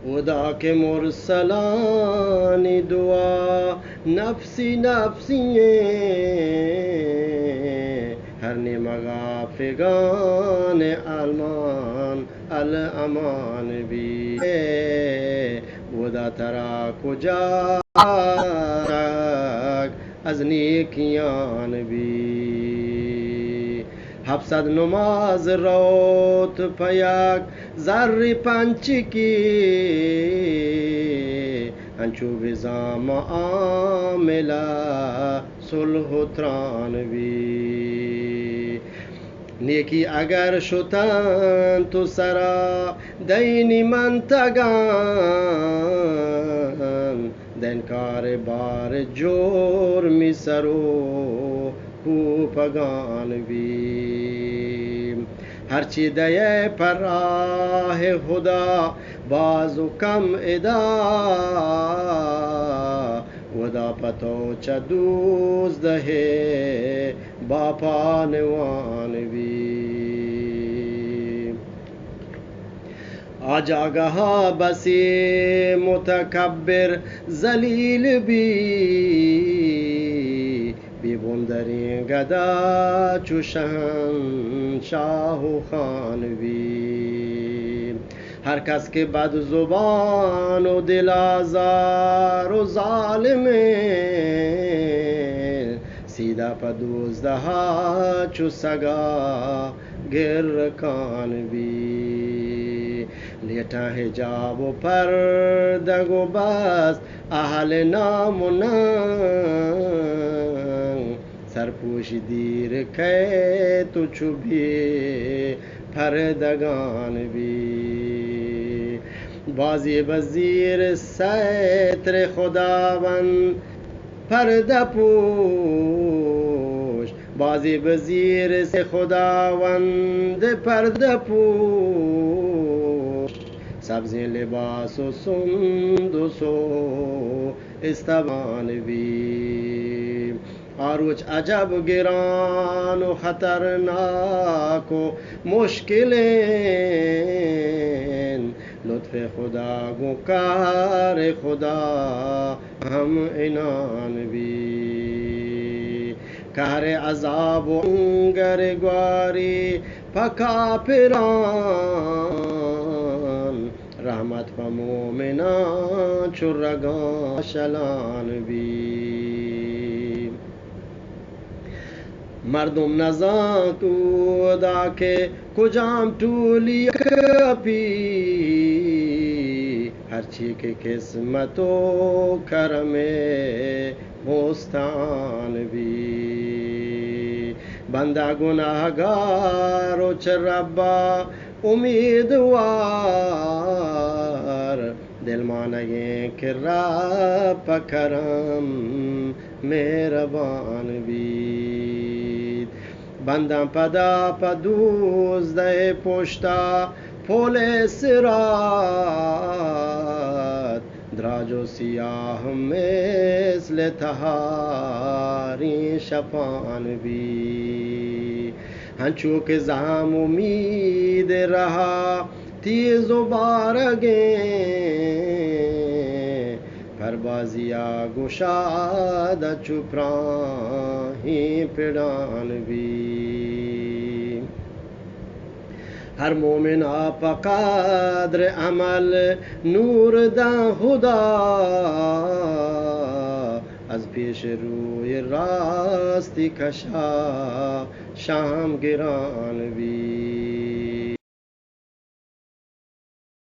खुदा के मुरसलानी दुआ नफसी नफसिए हर ने मगाफिगान अलमान अल अमान भी खुदा तरा कुजा अजनी कियान भी हफ्सद नमाज रोत पयाक ज़र्री पंचकी अंचू बिज़ाम आमिला सुलह त्रानवी नेकी अगर शुतन तो सरा दैनी मंतगान दैन बार जोर मिसरो पगान भी हरची दये पर राह खुदा बाजु कम इदा खुदा पतो चदूज दहे बापानवान भी आजागहा बसी मुतकब्बिर जलील भी बेबुंदरी गदा चुशन शाहु खान भी हर कस के बद जुबान व दिल आज़ार व ज़ालिम सीधा पदूज दहा चुसगा गिर कान भी लेटा हिजाब पर दगो बस अहल नामुन सरपूश दीर खे तु छुबी फरदगान भी बाजी वजीर सैत्र खुदावन फरदपूश बाजी वजीर से खुदावंद फरदपूश सब्ज़ी लिबासो सुंदुसो इस्तबान भी आरुच अजब गिरान व खतरनाक मुश्किलें लुत्फ़ खुदा गुकार खुदा हम इनान भी कहरे अजाब गर ग्वारी पका फिरान रहमत प मोमिना चुर्रगा शलान भी मर्दुम नज़ा खुदा के कुजाम टूली पी हर ची के किस्मतो करमे बोस्तान भी बंदा गुनाहगार च रब्बा उम्मीदवार दिल मानगे कि रब करम मेहरबान भी बंदा पदा पदूज दे पोश्ता फोले सिरात द्राजो सियाह मिस्ल तहारी शफान भी हंचू के जाम उम्मीद रहा तीज बारगे परबाजिया गुशाद चुपराही पिड़ान भी हर मोमिन आप काद्र अमल नूर दा खुदा از پیش روی راستی کشا شام گران بی